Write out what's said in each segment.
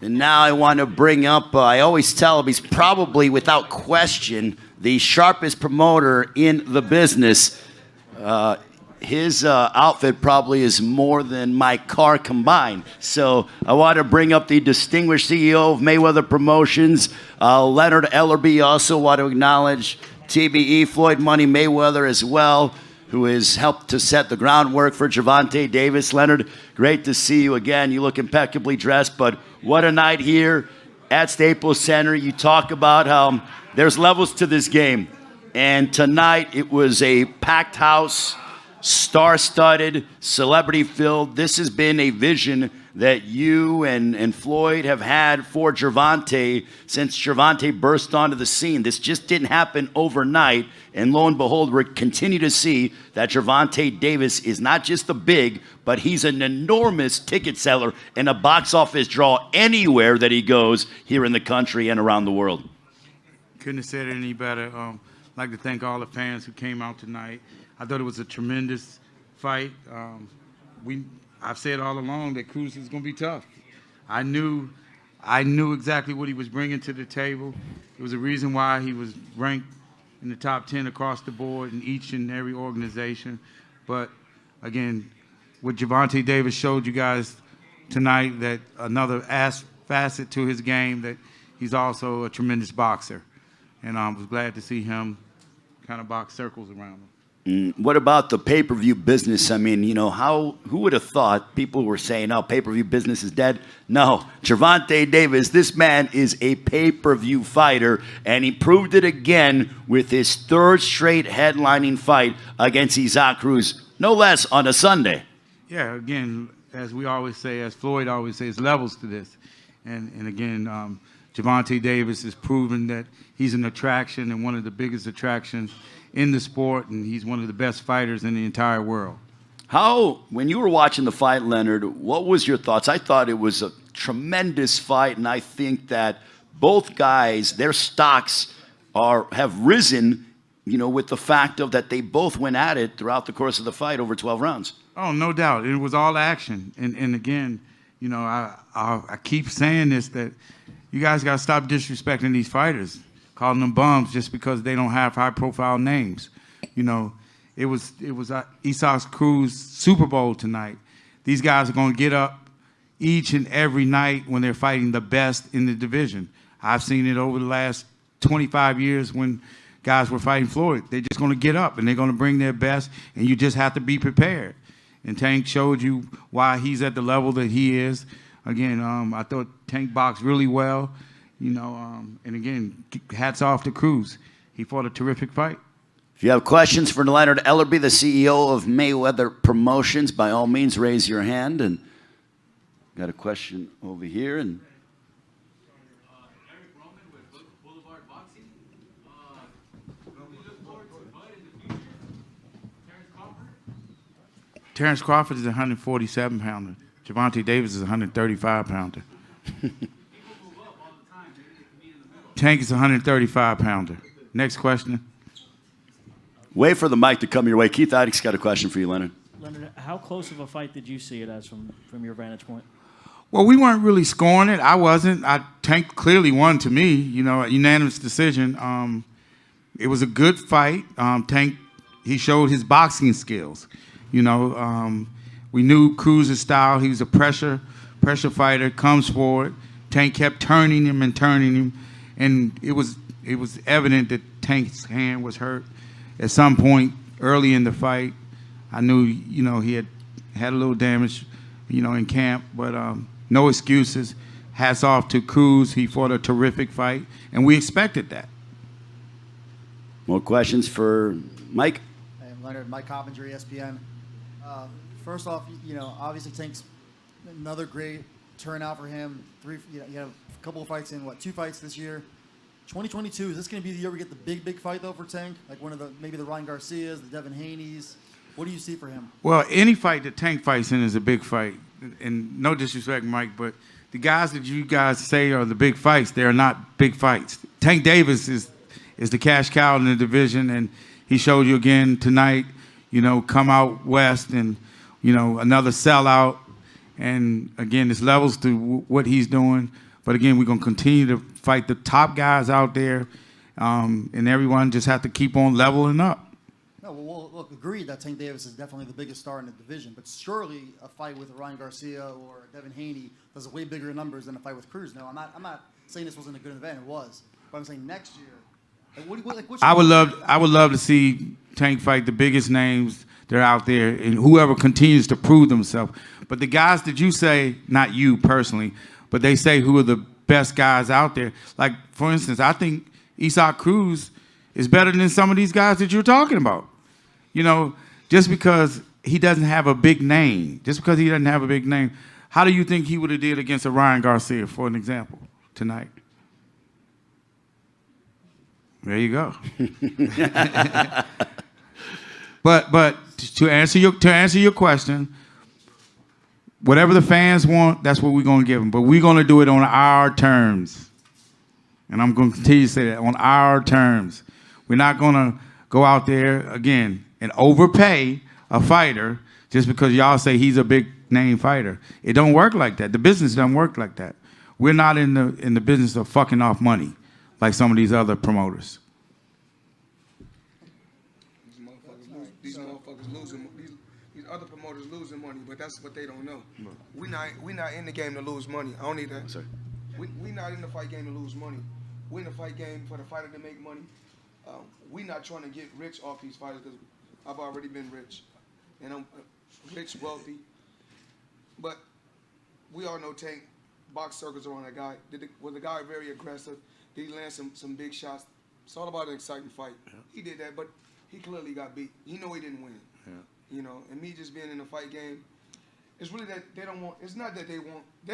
And now I want to bring up, I always tell him he's probably, without question, the sharpest promoter in the business. His outfit probably is more than my car combined. So I want to bring up the distinguished CEO of Mayweather Promotions, Leonard Ellerbe. Also want to acknowledge TBE, Floyd Money Mayweather as well, who has helped to set the groundwork for Gervonta Davis. Leonard, great to see you again. You look impeccably dressed, but what a night here at Staples Center. You talk about how there's levels to this game. And tonight it was a packed house, star-studded, celebrity-filled. This has been a vision that you and Floyd have had for Gervonta since Gervonta burst onto the scene. This just didn't happen overnight, and lo and behold, we continue to see that Gervonta Davis is not just a big, but he's an enormous ticket seller and a box office draw anywhere that he goes here in the country and around the world. Couldn't have said it any better. I'd like to thank all the fans who came out tonight. I thought it was a tremendous fight. I've said all along that Cruz is going to be tough. I knew exactly what he was bringing to the table. It was a reason why he was ranked in the top 10 across the board in each and every organization. But again, what Gervonta Davis showed you guys tonight, that another facet to his game, that he's also a tremendous boxer. And I was glad to see him kind of box circles around him. What about the pay-per-view business? I mean, you know, who would have thought people were saying, oh, pay-per-view business is dead? No, Gervonta Davis, this man is a pay-per-view fighter, and he proved it again with his third straight headlining fight against Isaac Cruz, no less on a Sunday. Yeah, again, as we always say, as Floyd always says, levels to this. And again, Gervonta Davis has proven that he's an attraction and one of the biggest attractions in the sport, and he's one of the best fighters in the entire world. When you were watching the fight, Leonard, what was your thoughts? I thought it was a tremendous fight, and I think that both guys, their stocks have risen, you know, with the fact of that they both went at it throughout the course of the fight over 12 rounds. Oh, no doubt. It was all action. And again, you know, I keep saying this, that you guys got to stop disrespecting these fighters, calling them bums just because they don't have high-profile names. You know, it was Isaac Cruz Super Bowl tonight. These guys are going to get up each and every night when they're fighting the best in the division. I've seen it over the last 25 years when guys were fighting Floyd. They're just going to get up, and they're going to bring their best, and you just have to be prepared. And Tank showed you why he's at the level that he is. Again, I thought Tank boxed really well. You know, and again, hats off to Cruz. He fought a terrific fight. If you have questions for Leonard Ellerbe, the CEO of Mayweather Promotions, by all means, raise your hand. And got a question over here. And Eric Roman with Boulevard Boxing. We look forward to Bud in the future. Terrence Crawford. Terrence Crawford is a 147-pounder. Gervonta Davis is a 135-pounder. Tank is a 135-pounder. Next question. Wait for the mic to come your way. Keith Idek's got a question for you, Leonard. Leonard, how close of a fight did you see it as from your vantage point? Well, we weren't really scoring it. I wasn't. Tank clearly won to me, you know, a unanimous decision. It was a good fight. Tank, he showed his boxing skills. You know, we knew Cruz's style. He was a pressure fighter, comes forward. Tank kept turning him and turning him. And it was evident that Tank's hand was hurt at some point early in the fight. I knew, you know, he had a little damage, you know, in camp, but no excuses. Hats off to Cruz. He fought a terrific fight, and we expected that. More questions for Mike? Hey, Leonard, Mike Coppinger, ESPN. First off, you know, obviously Tank's another great turnout for him. You have a couple of fights in, 2 fights this year. 2022, is this going to be the year we get the big fight, though, for Tank? Like maybe the Ryan Garcias, the Devin Haney's. What do you see for him? Well, any fight that Tank fights in is a big fight. And no disrespect, Mike, but the guys that you guys say are the big fights, they are not big fights. Tank Davis is the cash cow in the division, and he showed you again tonight, you know, come out west and, you know, another sellout. And again, there's levels to what he's doing. But again, we're going to continue to fight the top guys out there. And everyone just have to keep on leveling up. No, well, look, agreed that Tank Davis is definitely the biggest star in the division, but surely a fight with Ryan Garcia or Devin Haney does way bigger numbers than a fight with Cruz. No, I'm not saying this wasn't a good event. It was, but I'm saying next year. I would love to see Tank fight the biggest names that are out there, and whoever continues to prove themselves. But the guys that you say, not you personally, but they say who are the best guys out there. Like, for instance, I think Isaac Cruz is better than some of these guys that you're talking about. You know, just because he doesn't have a big name, how do you think he would have did against a Ryan Garcia, for an example, tonight? There you go. but to answer your question, whatever the fans want, that's what we're going to give them. But we're going to do it on our terms. And I'm going to continue to say that, on our terms. We're not going to go out there, again, and overpay a fighter just because y'all say he's a big name fighter. It don't work like that. The business doesn't work like that. We're not in the business of fucking off money like some of these other promoters. These motherfuckers losing. These other promoters losing money, but that's what they don't know. We not in the game to lose money. I don't need that. Sorry. We not in the fight game to lose money. We in the fight game for the fighter to make money. We not trying to get rich off these fighters because I've already been rich, and I'm rich, wealthy. But we all know Tank. Box circles around that guy. Was the guy very aggressive? Did he land some big shots? It's all about an exciting fight. Yeah. He did that, but he clearly got beat. He know he didn't win. Yeah. You know, and me just being in the fight game, it's really that they don't want. It's not that they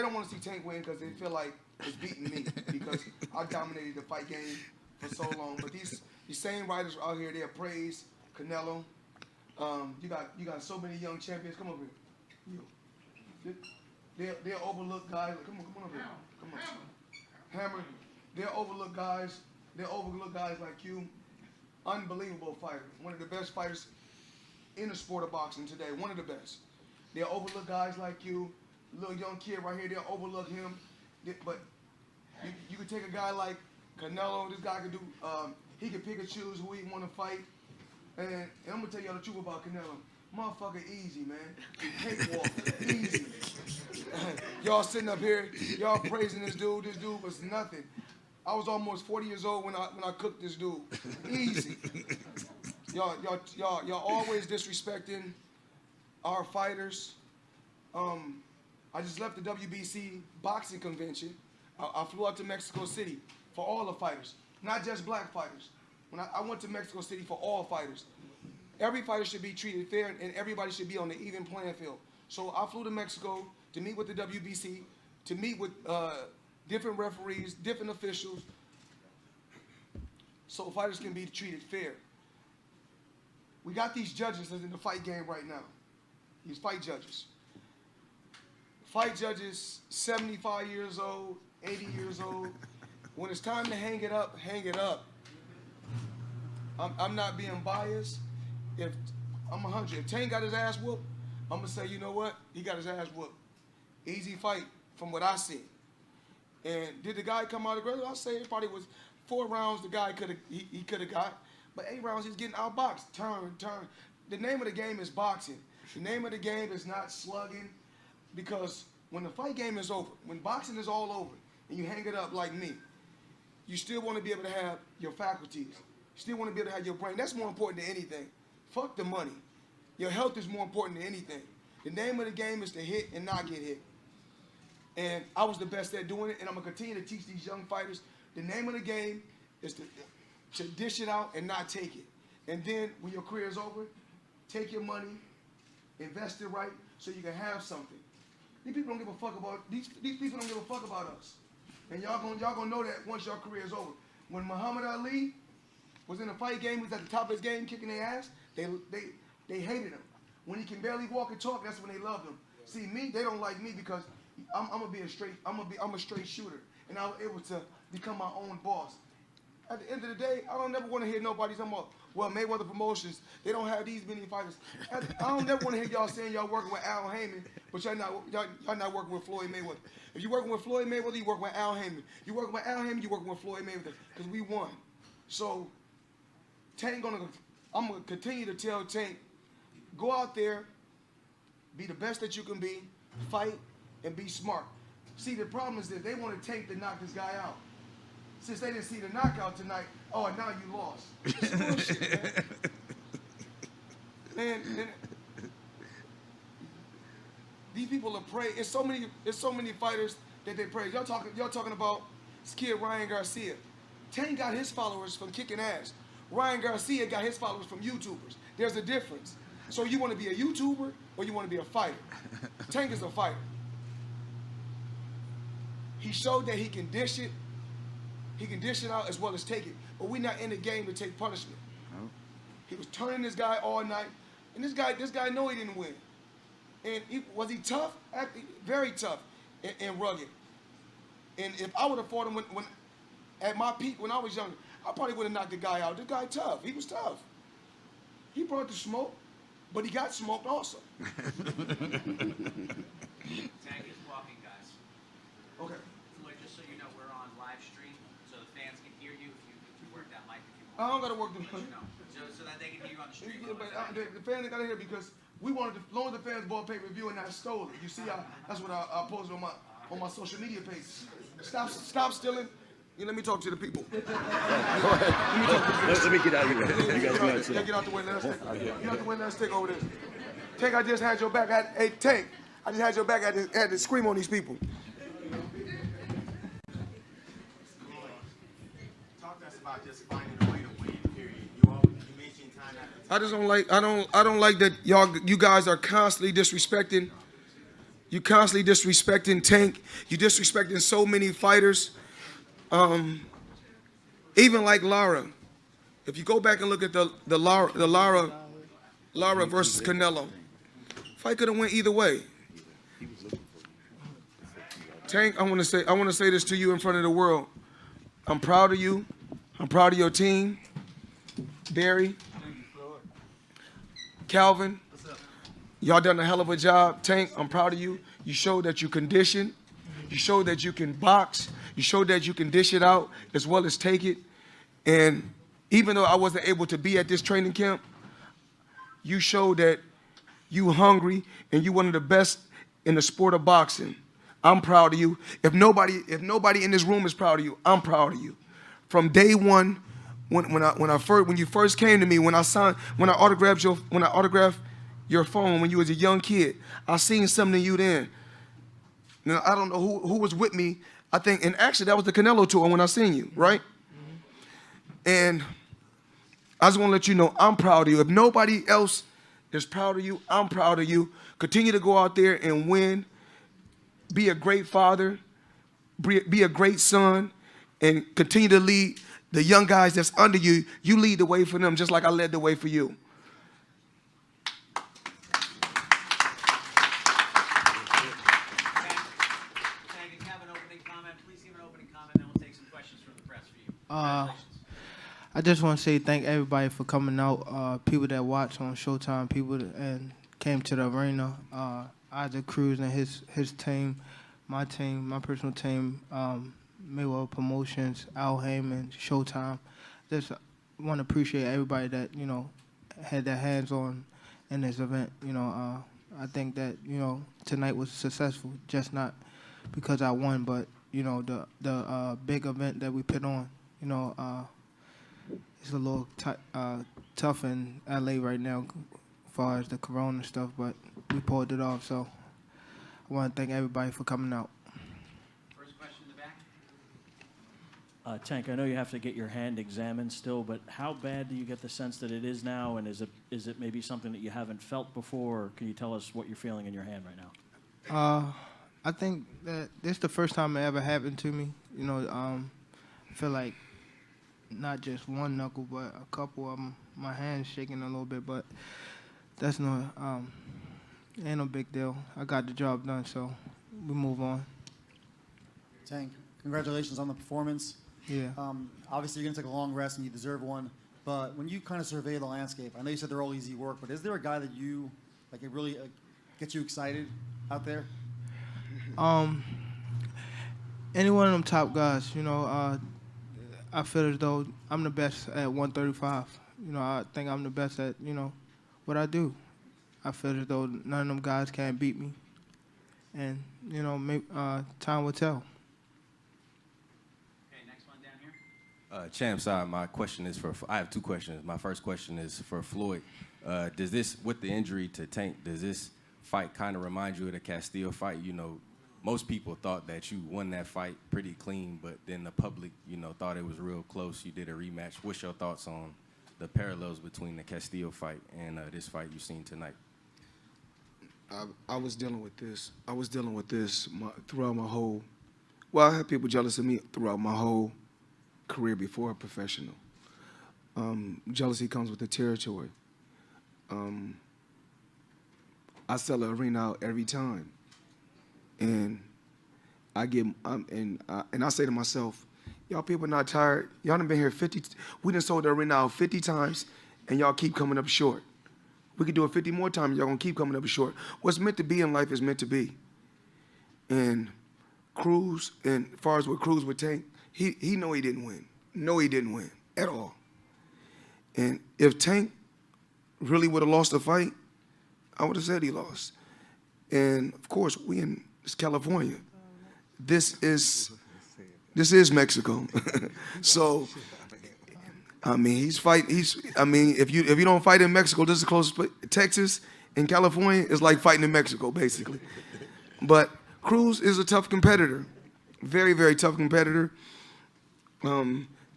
don't want to see Tank win because they feel like it's beating me because I dominated the fight game for so long. But these same writers out here, they praise Canelo. You got so many young champions. Come over here. They'll overlook guys. Come on over here. Come on. Hammer. They'll overlook guys. They'll overlook guys like you. Unbelievable fighter. One of the best fighters in the sport of boxing today. One of the best. They'll overlook guys like you. Little young kid right here, they'll overlook him. But you could take a guy like Canelo. This guy could do, he could pick and choose who he want to fight. And I'm going to tell y'all the truth about Canelo. Motherfucker easy, man. Cakewalk. Easy. Y'all sitting up here, y'all praising this dude. This dude was nothing. I was almost 40 years old when I cooked this dude. Easy. Y'all always disrespecting our fighters. I just left the WBC boxing convention. I flew out to Mexico City for all the fighters, not just black fighters. When I went to Mexico City for all fighters. Every fighter should be treated fair, and everybody should be on the even playing field. So I flew to Mexico to meet with the WBC, to meet with different referees, different officials, so fighters can be treated fair. We got these judges in the fight game right now. These fight judges. Fight judges, 75 years old, 80 years old. When it's time to hang it up, hang it up. I'm not being biased. If I'm 100, if Tank got his ass whooped, I'm gonna say, you know what? He got his ass whooped. Easy fight from what I see. And did the guy come out aggressive? I'll say it probably was 4 rounds the guy could have got, but 8 rounds he's getting outboxed. Turn. The name of the game is boxing. The name of the game is not slugging, because when the fight game is over, when boxing is all over, and you hang it up like me, you still want to be able to have your faculties. You still want to be able to have your brain. That's more important than anything. Fuck the money. Your health is more important than anything. The name of the game is to hit and not get hit. And I was the best at doing it, and I'm going to continue to teach these young fighters. The name of the game is to dish it out and not take it. And then when your career is over, take your money, invest it right, so you can have something. These people don't give a fuck about these people don't give a fuck about us. And y'all gonna know that once your career is over. When Muhammad Ali was in a fight game, he was at the top of his game kicking their ass, they hated him. When he can barely walk and talk, that's when they loved him. See, me, they don't like me because I'm a straight shooter, and I was able to become my own boss. At the end of the day, I don't never want to hear nobody talking about well, Mayweather Promotions, they don't have these many fighters. I don't never want to hear y'all saying y'all working with Al Heyman, but y'all not working with Floyd Mayweather. If you're working with Floyd Mayweather, you working with Al Heyman. You working with Al Heyman, you working with Floyd Mayweather, because we won. So I'm gonna continue to tell Tank, go out there, be the best that you can be, fight, and be smart. See, the problem is that they want to Tank to knock this guy out. Since they didn't see the knockout tonight, oh, now you lost. It's bullshit, man. Man, these people are prey. It's so many fighters that they praise. Y'all talking about this kid Ryan Garcia. Tank got his followers from kicking ass. Ryan Garcia got his followers from YouTubers. There's a difference. So you want to be a YouTuber or you want to be a fighter? Tank is a fighter. He showed that he can dish it. He can dish it out as well as take it. But we're not in the game to take punishment. No. He was turning this guy all night, and this guy know he didn't win. And was he tough? Very tough and rugged. And if I would have fought him when at my peak when I was younger, I probably would have knocked the guy out. The guy tough. He was tough. He brought the smoke, but he got smoked also. Tag is walking, guys. Okay. Floyd, just so you know, we're on live stream, so the fans can hear you if you work that mic if you I want. don't gotta work the Let you know. So that they can hear you on the stream. Yeah, but the fans gotta hear because we wanted to, as long as the fans bought pay-per-view and not stole it. You see, that's what I posted on my social media page. Stop stealing. Yeah, let me talk to the people. Let me get out of here. You guys know it's Get out the way. Let us take. Get out the way. Let us take over this. Tank, I just had your back. Hey, Tank, I just had your back. I had to scream on these people. Talk to us about just finding a way to win. Period. You mentioned time after time. I just don't like. I don't like that you guys are constantly disrespecting. You constantly disrespecting Tank. You disrespecting so many fighters. Even like Lara. If you go back and look at the Lara versus Canelo, fight could have went either way. Tank, I want to say this to you in front of the world. I'm proud of you. I'm proud of your team. Barry, Calvin, y'all done a hell of a job. Tank, I'm proud of you. You showed that you conditioned. You showed that you can box. You showed that you can dish it out as well as take it. And even though I wasn't able to be at this training camp, you showed that you hungry and you one of the best in the sport of boxing. I'm proud of you. If nobody in this room is proud of you, I'm proud of you. From day one, when you first came to me, when I autographed your phone when you was a young kid, I seen something in you then. Now, I don't know who was with me. I think, and actually that was the Canelo tour when I seen you, right? Mm-hmm. And I just want to let you know I'm proud of you. If nobody else is proud of you, I'm proud of you. Continue to go out there and win. Be a great father. Be a great son. And continue to lead the young guys that's under you. You lead the way for them just like I led the way for you. I just want to say thank everybody for coming out. People that watch on Showtime, people and came to the arena. Isaac Cruz and his team, my personal team, Mayweather Promotions, Al Heyman, Showtime. Just want to appreciate everybody that had their hands on in this event. I think that tonight was successful, just not because I won, but the big event that we put on. It's a little tough in LA right now as far as the corona stuff, but we pulled it off. So I want to thank everybody for coming out. First question in the back. Tank, I know you have to get your hand examined still, but how bad do you get the sense that it is now, and is it maybe something that you haven't felt before, or can you tell us what you're feeling in your hand right now? I think that this is the first time it ever happened to me. I feel like not just one knuckle, but a couple of them. My hand's shaking a little bit, but that's no, ain't no big deal. I got the job done, so we move on. Tank, congratulations on the performance. Yeah. Obviously, you're going to take a long rest, and you deserve one. But when you kind of survey the landscape, I know you said they're all easy work, but is there a guy that you like it really gets you excited out there? Any one of them top guys, I feel as though I'm the best at 135. I think I'm the best at, what I do. I feel as though none of them guys can beat me. And, time will tell. Okay, next one down here. Champ, my question is I have two questions. My first question is for Floyd. Does this, with the injury to Tank, does this fight kind of remind you of the Castillo fight? Most people thought that you won that fight pretty clean, but then the public, thought it was real close. You did a rematch. What's your thoughts on the parallels between the Castillo fight and this fight you've seen tonight? I was dealing with this. Throughout my whole. Well, I had people jealous of me throughout my whole career before a professional. Jealousy comes with the territory. I sell the arena out every time, and I say to myself, y'all people not tired. Y'all done been here 50. We done sold the arena out 50 times, and y'all keep coming up short. We could do it 50 more times. Y'all gonna keep coming up short. What's meant to be in life is meant to be. And Cruz, and as far as what Cruz would take, he know he didn't win. No, he didn't win at all. And if Tank really would have lost the fight, I would have said he lost. And of course, it's California. This is Mexico. So, he's fighting. If you don't fight in Mexico, this is close. Texas and California is like fighting in Mexico, basically. But Cruz is a tough competitor, very, very tough competitor.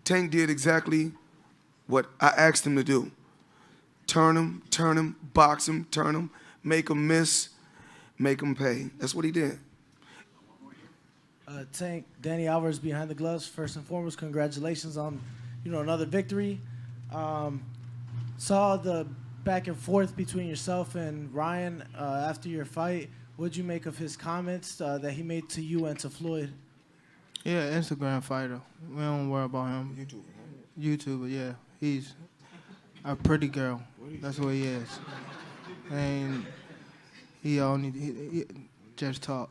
Tank did exactly what I asked him to do. Turn him, box him, turn him, make him miss, make him pay. That's what he did. Tank, Danny Alvarez behind the gloves. First and foremost, congratulations on, another victory. Saw the back and forth between yourself and Ryan after your fight. What'd you make of his comments that he made to you and to Floyd? Yeah, Instagram fighter. We don't worry about him. YouTuber, yeah. He's a pretty girl. That's what he is. And he just talk.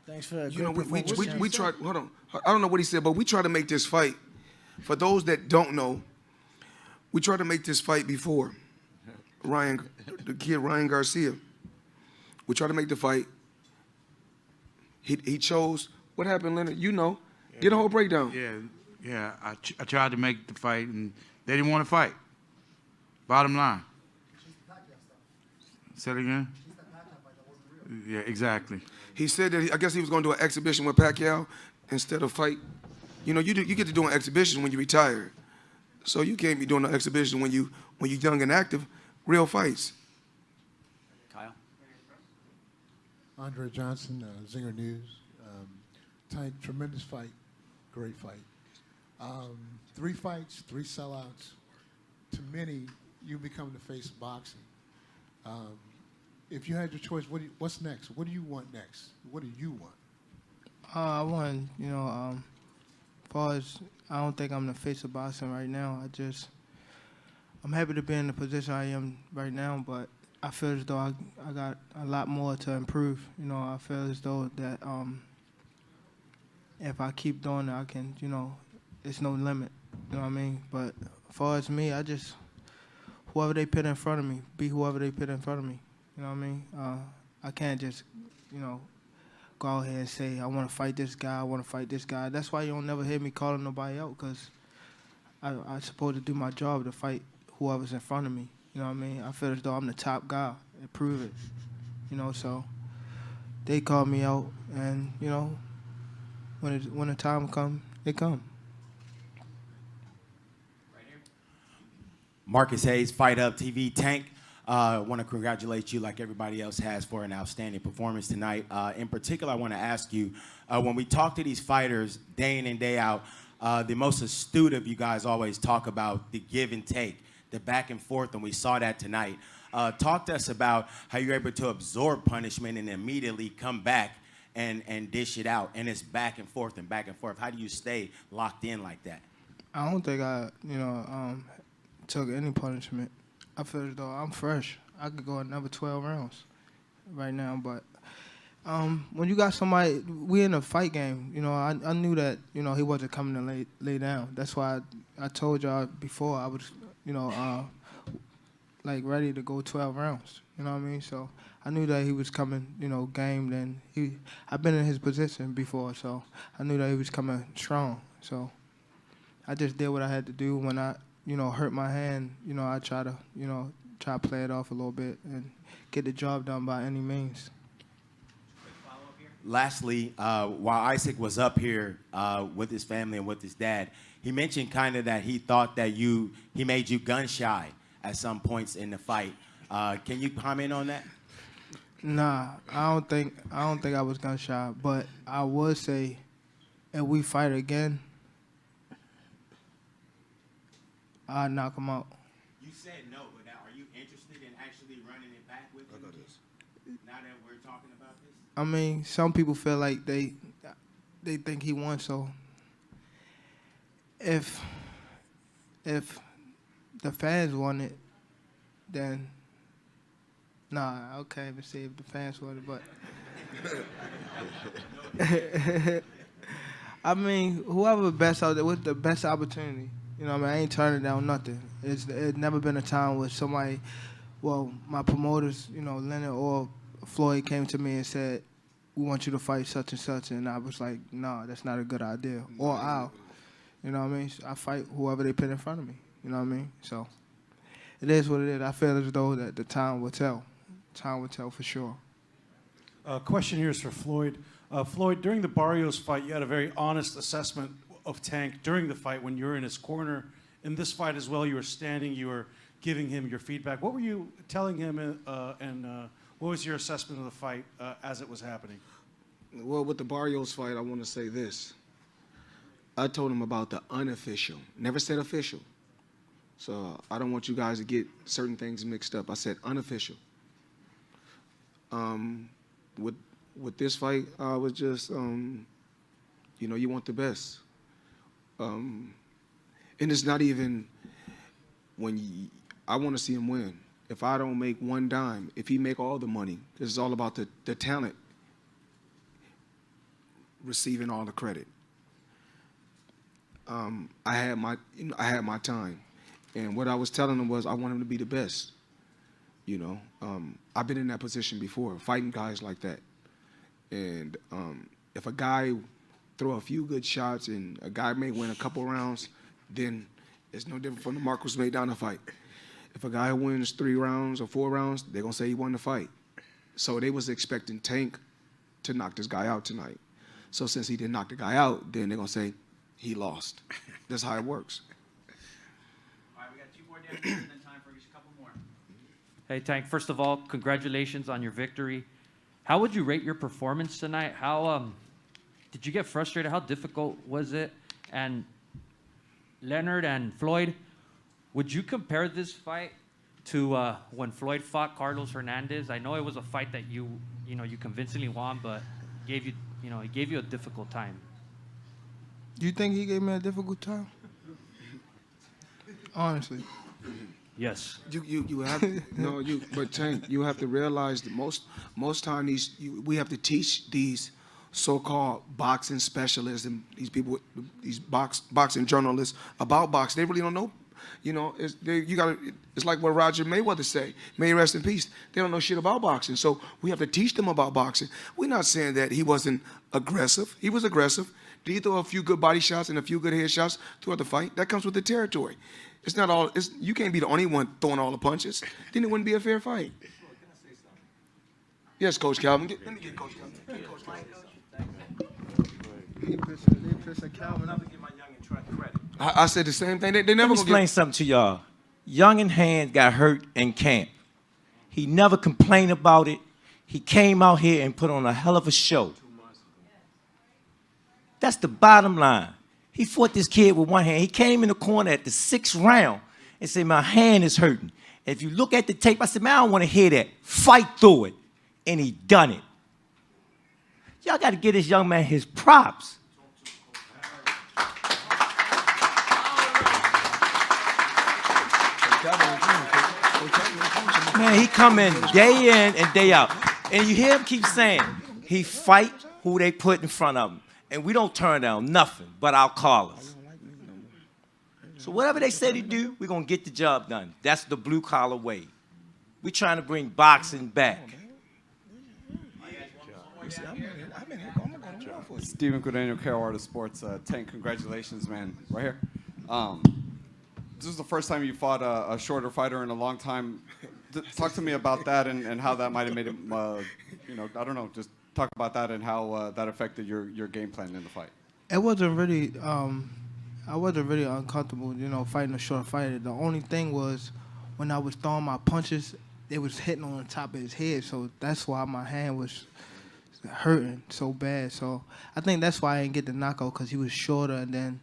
Thanks for that. We tried. Hold on. I don't know what he said, but we tried to make this fight. For those that don't know, we tried to make this fight before. The kid Ryan Garcia. We tried to make the fight. He chose. What happened, Leonard? Get a whole breakdown. Yeah. I tried to make the fight, and they didn't want to fight. Bottom line. Say it again. Yeah, exactly. He said that I guess he was going to do an exhibition with Pacquiao instead of fight. You get to do an exhibition when you retire. So you can't be doing an exhibition when you're young and active. Real fights. Kyle. Andre Johnson, Zinger News. Tank, tremendous fight, great fight. 3 fights, 3 sellouts. To many, you become the face of boxing. If you had your choice, what's next? What do you want next? What do you want? I want, as far as I don't think I'm the face of boxing right now. I'm happy to be in the position I am right now, but I feel as though I got a lot more to improve. I feel as though that if I keep doing it, I can, it's no limit. You know what I mean? But as far as me, whoever they put in front of me, be whoever they put in front of me. You know what I mean? I can't just, go out here and say, I want to fight this guy, I want to fight this guy. That's why you don't never hear me calling nobody out, because I'm supposed to do my job to fight whoever's in front of me. You know what I mean? I feel as though I'm the top guy and prove it. So they call me out, and, when the time comes, it comes. Right here. Marcus Hayes, Fight Up TV. Tank, I want to congratulate you like everybody else has for an outstanding performance tonight. In particular, I want to ask you, when we talk to these fighters day in and day out, the most astute of you guys always talk about the give and take, the back and forth, and we saw that tonight. Talk to us about how you're able to absorb punishment and immediately come back and dish it out, and it's back and forth and back and forth. How do you stay locked in like that? I don't think I, took any punishment. I feel as though I'm fresh. I could go another 12 rounds right now, but when you got somebody, we in a fight game, I knew that, he wasn't coming to lay down. That's why I told y'all before I was, like ready to go 12 rounds. You know what I mean? So I knew that he was coming, gamed, and I've been in his position before, so I knew that he was coming strong. So I just did what I had to do. When I, hurt my hand, I try to play it off a little bit and get the job done by any means. Lastly, while Isaac was up here with his family and with his dad, he mentioned kind of that he thought that he made you gun shy at some points in the fight. Can you comment on that? Nah, I don't think I was gun shy, but I would say if we fight again, I'd knock him out. You said no, but now are you interested in actually running it back with him? Now that we're talking about this? I mean, some people feel like they think he won, so if the fans want it, then nah, okay, let's see if the fans want it, but I mean, whoever best out there with the best opportunity, I mean, I ain't turning down nothing. It's never been a time where somebody, well, my promoters, Leonard or Floyd came to me and said, we want you to fight such and such, and I was like, no, that's not a good idea. Or I'll, you know what I mean? I fight whoever they put in front of me, you know what I mean? So it is what it is. I feel as though that the time will tell. Time will tell for sure. Question here is for Floyd. Floyd, during the Barrios fight, you had a very honest assessment of Tank during the fight when you were in his corner. In this fight as well, you were standing, you were giving him your feedback. What were you telling him, and what was your assessment of the fight as it was happening? Well, with the Barrios fight, I want to say this. I told him about the unofficial. Never said official. So I don't want you guys to get certain things mixed up. I said unofficial. With this fight, I was just, you want the best. And it's not even I want to see him win. If I don't make one dime, if he make all the money, this is all about the talent receiving all the credit. I had my time, and what I was telling him was I want him to be the best. I've been in that position before, fighting guys like that, and if a guy throw a few good shots and a guy may win a couple rounds, then it's no different from the Marcos Maidana fight. If a guy wins 3 rounds or 4 rounds, they're gonna say he won the fight. So they was expecting Tank to knock this guy out tonight. So since he didn't knock the guy out, then they're gonna say he lost. That's how it works. All right, we got 2 more down here and then time for just a couple more. Hey, Tank, first of all, congratulations on your victory. How would you rate your performance tonight? How did you get frustrated? How difficult was it? And Leonard and Floyd, would you compare this fight to when Floyd fought Carlos Hernandez? I know it was a fight that you convincingly won, but he gave you a difficult time. Do you think he gave me a difficult time? Honestly. Yes. You have but Tank, you have to realize that most time we have to teach these so-called boxing specialists and these people, these boxing journalists about boxing. They really don't know. It's like what Roger Mayweather say. May he rest in peace. They don't know shit about boxing. So we have to teach them about boxing. We're not saying that he wasn't aggressive. He was aggressive. Did he throw a few good body shots and a few good head shots throughout the fight? That comes with the territory. It's not all. You can't be the only one throwing all the punches. Then it wouldn't be a fair fight. Yes, Coach Calvin. Let me get Coach Calvin. Coach Calvin. I said the same thing. They never Let me explain something to y'all. Young in hand got hurt in camp. He never complained about it. He came out here and put on a hell of a show. That's the bottom line. He fought this kid with one hand. He came in the corner at the 6th round and said, my hand is hurting. If you look at the tape, I said, man, I don't want to hear that. Fight through it. And he done it. Y'all got to give this young man his props. Man, he come in day in and day out. And you hear him keep saying, he fight who they put in front of him. And we don't turn down nothing but our callers. So whatever they said he do, we're going to get the job done. That's the blue collar way. We're trying to bring boxing back. Steven Guadagno, Carol Artist Sports. Tank, congratulations, man. Right here. This is the first time you fought a shorter fighter in a long time. Talk to me about that and how that might have made him, I don't know, just talk about that and how that affected your game plan in the fight. It wasn't really, I wasn't really uncomfortable, fighting a short fighter. The only thing was when I was throwing my punches, it was hitting on the top of his head, so that's why my hand was hurting so bad. So I think that's why I didn't get the knockout, because he was shorter, and then,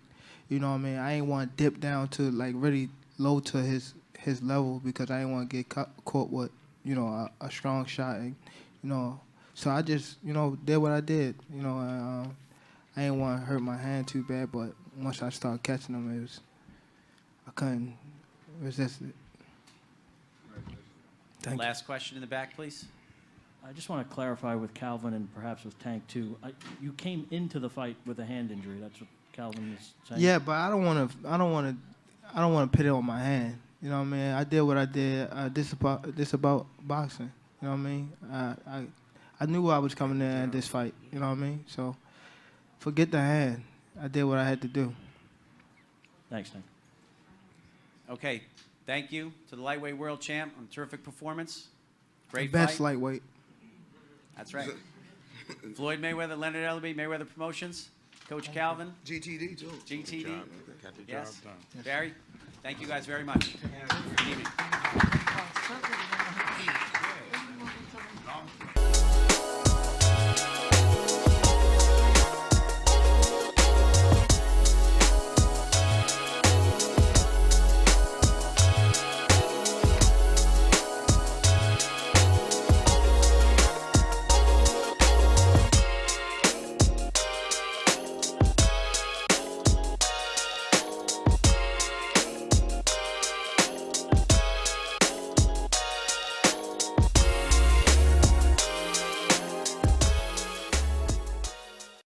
I ain't want to dip down to like really low to his level, because I didn't want to get caught with, a strong shot, and, so I just, did what I did. I didn't want to hurt my hand too bad, but once I started catching them, I couldn't resist it. Thank you. Last question in the back, please. I just want to clarify with Calvin and perhaps with Tank too. You came into the fight with a hand injury. That's what Calvin is saying. Yeah, but I don't want to put it on my hand. You know what I mean? I did what I did. This about boxing. You know what I mean? I knew I was coming in this fight. You know what I mean? So forget the hand. I did what I had to do. Thanks, Tank. Okay, thank you to the lightweight world champ on terrific performance. Great The best fight. lightweight. That's right. Floyd Mayweather, Leonard Ellerby, Mayweather Promotions, Coach Calvin. GTD, too. GTD. Yes. Barry, thank you guys very much. Good evening.